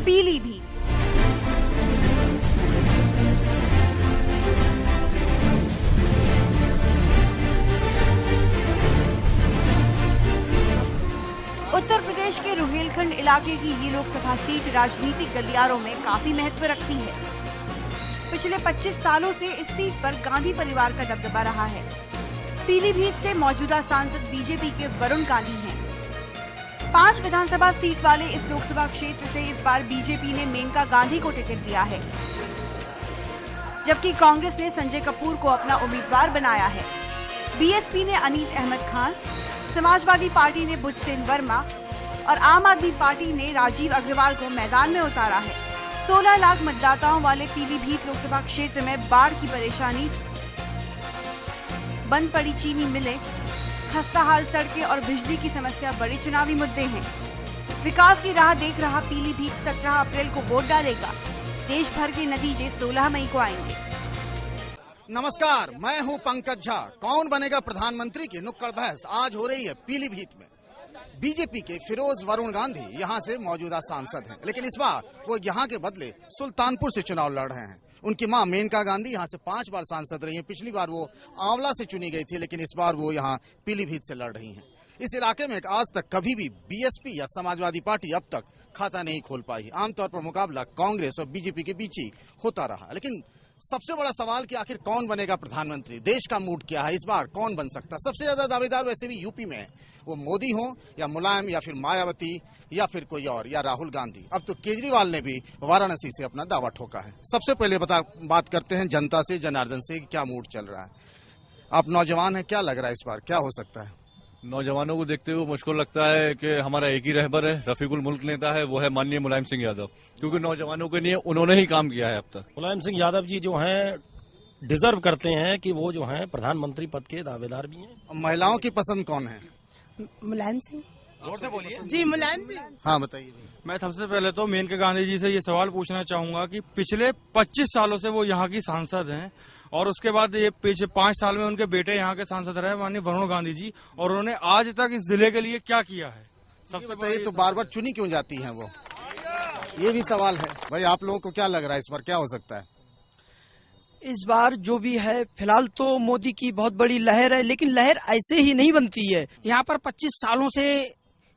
पीलीभीत। उत्तर प्रदेश के रुहेलखंड इलाके की ये लोकसभा सीट राजनीतिक गलियारों में काफी महत्व रखती है। पिछले 25 सालों से इस सीट पर गांधी परिवार का दबदबा रहा है। पीलीभीत से मौजूदा सांसद बीजेपी के वरुण गांधी हैं। 5 विधानसभा सीट वाले इस लोकसभा क्षेत्र से इस बार बीजेपी ने मेनका गांधी को टिकट दिया है, जबकि कांग्रेस ने संजय कपूर को अपना उम्मीदवार बनाया है। बीएसपी ने अनीस अहमद खान, समाजवादी पार्टी ने बुचसेन वर्मा और आम आदमी पार्टी ने राजीव अग्रवाल को मैदान में उतारा है। 16 लाख मतदाताओं वाले पीलीभीत लोकसभा क्षेत्र में बाढ़ की परेशानी, बंद पड़ी चीनी मिलें, खस्ता हाल सड़कें और बिजली की समस्या बड़े चुनावी मुद्दे हैं। विकास की राह देख रहा पीलीभीत 17 अप्रैल को वोट डालेगा। देश भर के नतीजे 16 मई को आएंगे। नमस्कार, मैं हूं पंकज झा। कौन बनेगा प्रधानमंत्री की नुक्कड़ बहस आज हो रही है पीलीभीत में। बीजेपी के फिरोज वरुण गांधी यहां से मौजूदा सांसद हैं, लेकिन इस बार वो यहां के बदले सुल्तानपुर से चुनाव लड़ रहे हैं। उनकी मां मेनका गांधी यहां से 5 बार सांसद रही हैं। पिछली बार वो आंवला से चुनी गई थी, लेकिन इस बार वो यहां पीलीभीत से लड़ रही हैं। इस इलाके में आज तक कभी भी बीएसपी या समाजवादी पार्टी अब तक खाता नहीं खोल पाई। आमतौर पर मुकाबला कांग्रेस और बीजेपी के बीच ही होता रहा, लेकिन सबसे बड़ा सवाल कि आखिर कौन बनेगा प्रधानमंत्री। देश का मूड क्या है, इस बार कौन बन सकता। सबसे ज्यादा दावेदार वैसे भी यूपी में है, वो मोदी हो या मुलायम या फिर मायावती या फिर कोई और या राहुल गांधी। अब तो केजरीवाल ने भी वाराणसी से अपना दावा ठोका है। सबसे पहले बात करते हैं जनता से, जनार्दन से, क्या मूड चल रहा है। आप नौजवान हैं, क्या लग रहा है इस बार क्या हो सकता है। नौजवानों को देखते हुए मुझको लगता है कि हमारा एक ही रहबर है, रफीकुल मुल्क नेता है, वो है माननीय मुलायम सिंह यादव, क्योंकि नौजवानों के लिए उन्होंने ही काम किया है अब तक। मुलायम सिंह यादव जी जो हैं डिजर्व करते हैं कि वो जो हैं प्रधानमंत्री पद के दावेदार भी हैं। महिलाओं की पसंद कौन है। मुलायम सिंह। जोर से बोलिए जी। मुलायम सिंह। हाँ बताइए। मैं सबसे पहले तो मेनका गांधी जी से ये सवाल पूछना चाहूंगा कि पिछले 25 सालों से वो यहाँ की सांसद हैं, और उसके बाद ये पिछले 5 साल में उनके बेटे यहाँ के सांसद रहे माननीय वरुण गांधी जी, और उन्होंने आज तक इस जिले के लिए क्या किया है। सबसे बताइए तो बार बार चुनी क्यों जाती हैं वो, ये भी सवाल है। भाई आप लोगों को क्या लग रहा है इस बार क्या हो सकता है। इस बार जो भी है, फिलहाल तो मोदी की बहुत बड़ी लहर है, लेकिन लहर ऐसे ही नहीं बनती है। यहाँ पर 25 सालों से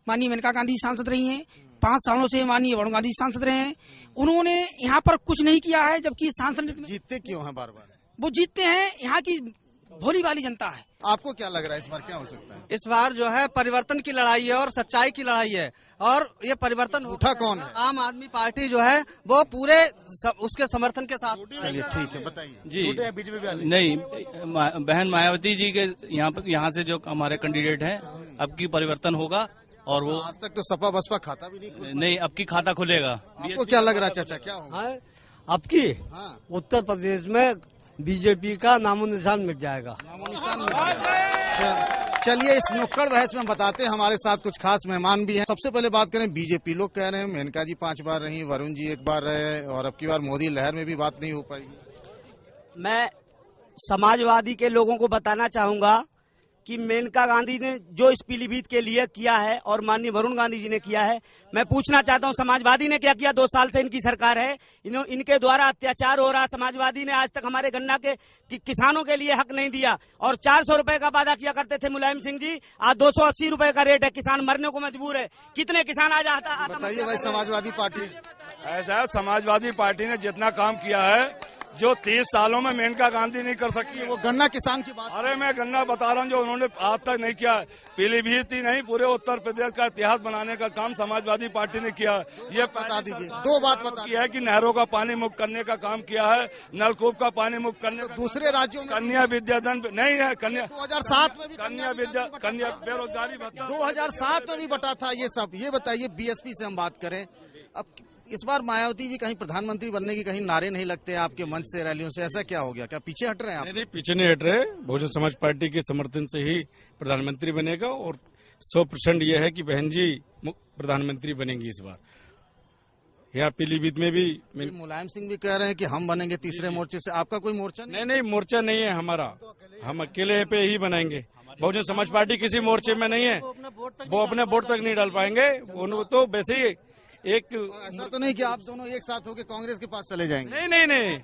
माननीय मेनका गांधी सांसद रही हैं, 5 सालों से माननीय वरुण गांधी सांसद रहे हैं। उन्होंने यहाँ पर कुछ नहीं किया है, जबकि सांसद जीतते क्यों हैं बार बार। वो जीतते हैं, यहाँ की भोली वाली जनता है। आपको क्या लग रहा है इस बार क्या हो सकता है। इस बार जो है परिवर्तन की लड़ाई है और सच्चाई की लड़ाई है, और ये परिवर्तन उठा कौन है। आम आदमी पार्टी जो है वो पूरे उसके समर्थन के साथ। चलिए ठीक है, बताइए जी। बीजेपी नहीं, बहन मायावती जी के यहाँ से जो हमारे कैंडिडेट हैं, अब की परिवर्तन होगा। और वो आज तक तो सपा बसपा खाता भी नहीं, अब की खाता खुलेगा। आपको क्या लग रहा है चाचा क्या होगा। अब की उत्तर प्रदेश में बीजेपी का नामो निशान मिट जाएगा। चलिए इस नुक्कड़ बहस में बताते हैं, हमारे साथ कुछ खास मेहमान भी हैं। सबसे पहले बात करें बीजेपी, लोग कह रहे हैं मेनका जी 5 बार रही, वरुण जी 1 बार रहे, और अब की बार मोदी लहर में भी बात नहीं हो पाएगी। मैं समाजवादी के लोगों को बताना चाहूंगा कि मेनका गांधी ने जो इस पीलीभीत के लिए किया है और माननीय वरुण गांधी जी ने किया है, मैं पूछना चाहता हूं समाजवादी ने क्या किया। 2 साल से इनकी सरकार है, इनके द्वारा अत्याचार हो रहा। समाजवादी ने आज तक हमारे गन्ना के किसानों के लिए हक नहीं दिया, और 400 रुपए का वादा किया करते थे मुलायम सिंह जी, आज 280 रुपए का रेट है। किसान मरने को मजबूर है। कितने किसान आज बताइए भाई। समाजवादी पार्टी ऐसा है, समाजवादी पार्टी ने जितना काम किया है जो 30 सालों में मेनका गांधी नहीं कर सकी। वो गन्ना किसान की बात। अरे मैं गन्ना बता रहा हूँ, जो उन्होंने आज तक नहीं किया। पीलीभीत ही नहीं, पूरे उत्तर प्रदेश का इतिहास बनाने का काम समाजवादी पार्टी ने किया। ये बता दीजिए, 2 बात बता किया है कि नहरों का पानी मुक्त करने का काम किया है, नलकूप का पानी मुक्त करने का। दूसरे राज्यों में कन्या विद्याधन नहीं है। कन्या 2007 में भी कन्या बेरोजगारी भत्ता 2007 में भी बटा था ये सब। ये बताइए बीएसपी से हम बात करें, अब इस बार मायावती जी कहीं प्रधानमंत्री बनने की कहीं नारे नहीं लगते आपके मंच से, रैलियों से, ऐसा क्या हो गया। क्या पीछे हट रहे हैं आप। नहीं, पीछे नहीं हट रहे। बहुजन समाज पार्टी के समर्थन से ही प्रधानमंत्री बनेगा, और 100% ये है कि बहन जी प्रधानमंत्री बनेंगी इस बार। यहाँ पीलीभीत में भी मुलायम सिंह भी कह रहे हैं कि हम बनेंगे तीसरे मोर्चे से। आपका कोई मोर्चा नहीं, मोर्चा नहीं है हमारा, हम अकेले पे ही बनाएंगे। बहुजन समाज पार्टी किसी मोर्चे में नहीं है, वो अपने वोट तक नहीं डाल पाएंगे। वो तो वैसे ही एक ऐसा तो नहीं कि आप दोनों एक साथ होकर कांग्रेस के पास चले जाएंगे? नहीं।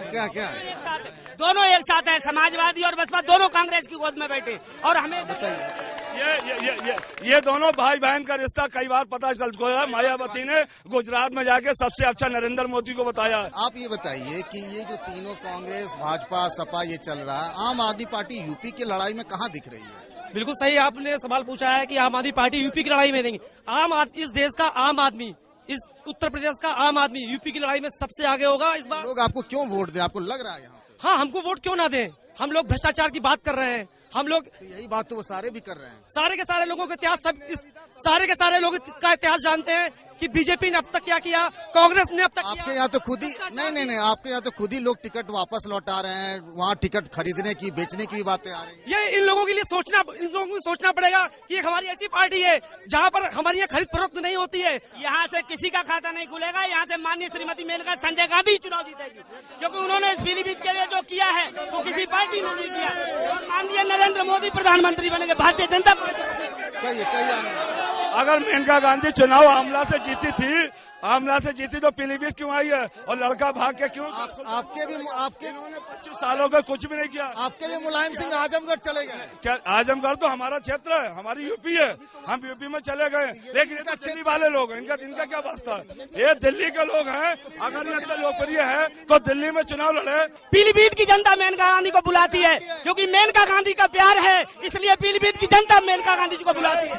क्या दोनों एक साथ है, समाजवादी और बसपा दोनों कांग्रेस की गोद में बैठे और हमें ये दोनों भाई बहन का रिश्ता कई बार पता चल चुका है। मायावती ने गुजरात में जाके सबसे अच्छा नरेंद्र मोदी को बताया। आप ये बताइए कि ये जो तीनों कांग्रेस, भाजपा, सपा ये चल रहा है, आम आदमी पार्टी यूपी की लड़ाई में कहाँ दिख रही है? बिल्कुल सही आपने सवाल पूछा है कि आम आदमी पार्टी यूपी की लड़ाई में नहीं। इस देश का आम आदमी, इस उत्तर प्रदेश का आम आदमी यूपी की लड़ाई में सबसे आगे होगा इस बार। लोग आपको क्यों वोट दें? आपको लग रहा है यहाँ? हाँ, हमको वोट क्यों ना दें? हम लोग भ्रष्टाचार की बात कर रहे हैं। हम लोग यही बात तो वो सारे भी कर रहे हैं। सारे के सारे लोगों का इतिहास सारे के सारे लोग का इतिहास जानते हैं कि बीजेपी ने अब तक क्या किया, कांग्रेस ने अब तक आपके यहाँ तो खुद ही नहीं, आपके यहाँ तो खुद ही लोग टिकट वापस लौटा रहे हैं। वहाँ टिकट खरीदने की, बेचने की भी बातें आ रही हैं। ये इन लोगों के लिए सोचना पड़ेगा कि एक हमारी ऐसी पार्टी है जहाँ पर हमारी यहाँ खरीद फरोख्त नहीं होती है। यहाँ से किसी का खाता नहीं खुलेगा। यहाँ से माननीय श्रीमती मेनका संजय गांधी चुनाव जीतेगी, क्योंकि उन्होंने पीलीभीत के लिए जो किया है वो किसी पार्टी ने नहीं किया। माननीय नरेंद्र मोदी प्रधानमंत्री बनेंगे, भारतीय जनता पार्टी। अगर मेनका गांधी चुनाव आमला से जीती तो पीलीभीत क्यों आई है और लड़का भाग के क्यों? आपके इन्होंने 25 सालों का कुछ भी नहीं किया। आपके भी मुलायम सिंह आजमगढ़ चले गए। क्या आजमगढ़ तो हमारा क्षेत्र है, हमारी यूपी है, हम यूपी में चले गए। लेकिन ये तो दिल्ली वाले लोग हैं, इनका क्या वास्ता है? ये दिल्ली के लोग हैं। अगर ये इतना लोकप्रिय है तो दिल्ली में चुनाव लड़े। पीलीभीत की जनता मेनका गांधी को बुलाती है, क्योंकि मेनका गांधी का प्यार है, इसलिए पीलीभीत की जनता मेनका गांधी जी को बुलाती है।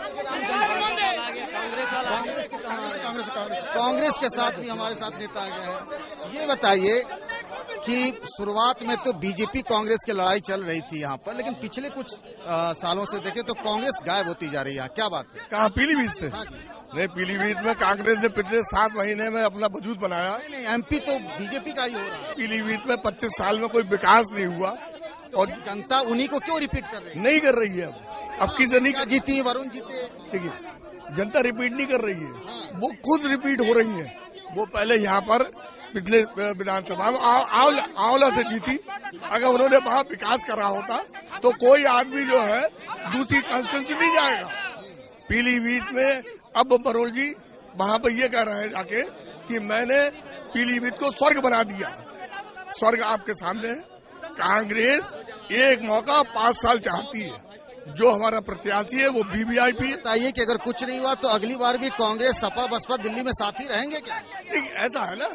कांग्रेस के साथ भी हमारे साथ नेता आ गए हैं। ये बताइए कि शुरुआत में तो बीजेपी कांग्रेस की लड़ाई चल रही थी यहाँ पर, लेकिन पिछले कुछ सालों से देखें तो कांग्रेस गायब होती जा रही है। क्या बात है? कहाँ? पीलीभीत से? नहीं, पीलीभीत में कांग्रेस ने पिछले 7 महीने में अपना वजूद बनाया। नहीं, एमपी तो बीजेपी का ही हो रहा है। पीलीभीत में 25 साल में कोई विकास नहीं हुआ और जनता उन्हीं को क्यों रिपीट कर रही है? नहीं कर रही है। अब किसे नहीं जीती, वरुण जीते। ठीक है, जनता रिपीट नहीं कर रही है, वो खुद रिपीट हो रही है। वो पहले यहाँ पर पिछले विधानसभा में आंवला से जीती। अगर उन्होंने वहाँ विकास करा होता तो कोई आदमी जो है दूसरी कॉन्स्टिट्यूंसी नहीं जाएगा। पीलीभीत में अब बरोल जी वहाँ पर ये कह रहे हैं जाके कि मैंने पीलीभीत को स्वर्ग बना दिया। स्वर्ग आपके सामने है। कांग्रेस एक मौका 5 साल चाहती है। जो हमारा प्रत्याशी है वो वीवीआईपी। बताइए कि अगर कुछ नहीं हुआ तो अगली बार भी कांग्रेस, सपा, बसपा दिल्ली में साथ ही रहेंगे क्या? नहीं, ऐसा है ना,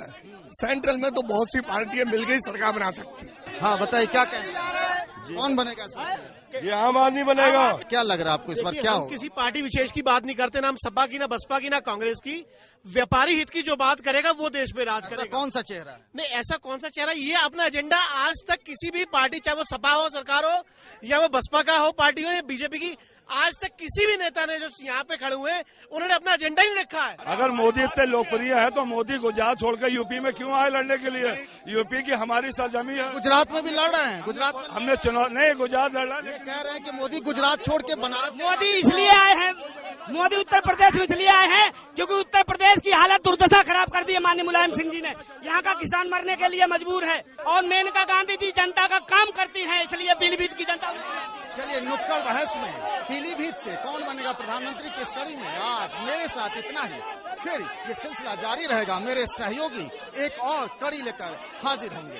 सेंट्रल में तो बहुत सी पार्टियां मिलकर ही सरकार बना सकती है। हाँ, बताइए क्या कहेंगे? कौन बनेगा इस बार? ये आम आदमी बनेगा। क्या लग रहा है आपको इस बार क्या होगा? किसी पार्टी विशेष की बात नहीं करते, ना हम सपा की, ना बसपा की, ना कांग्रेस की। व्यापारी हित की जो बात करेगा वो देश में राज करेगा। कौन सा चेहरा है? नहीं, ऐसा कौन सा चेहरा? ये अपना एजेंडा आज तक किसी भी पार्टी, चाहे वो सपा हो सरकार हो या वो बसपा का हो पार्टी हो या बीजेपी की, आज तक किसी भी नेता ने जो यहाँ पे खड़े हुए उन्होंने अपना एजेंडा ही नहीं रखा है। अगर मोदी इतने लोकप्रिय है तो मोदी गुजरात छोड़कर यूपी में क्यों आए लड़ने के लिए? यूपी की हमारी सरजमी है। गुजरात में भी लड़ रहे हैं। गुजरात हमने चुनाव नहीं, गुजरात लड़ रहा है। कह रहे हैं कि मोदी गुजरात छोड़ के बनारस। मोदी इसलिए आए हैं, मोदी उत्तर प्रदेश में इसलिए आए हैं क्योंकि उत्तर प्रदेश की हालत दुर्दशा खराब कर दी है माननीय मुलायम सिंह जी ने। यहाँ का किसान मरने के लिए मजबूर है और मेनका गांधी जी जनता का काम करती है, इसलिए पीलीभीत की जनता। चलिए, नुक्कड़ बहस में पीलीभीत से कौन बनेगा प्रधानमंत्री की इस कड़ी में आज मेरे साथ इतना ही। फिर ये सिलसिला जारी रहेगा। मेरे सहयोगी एक और कड़ी लेकर हाजिर होंगे।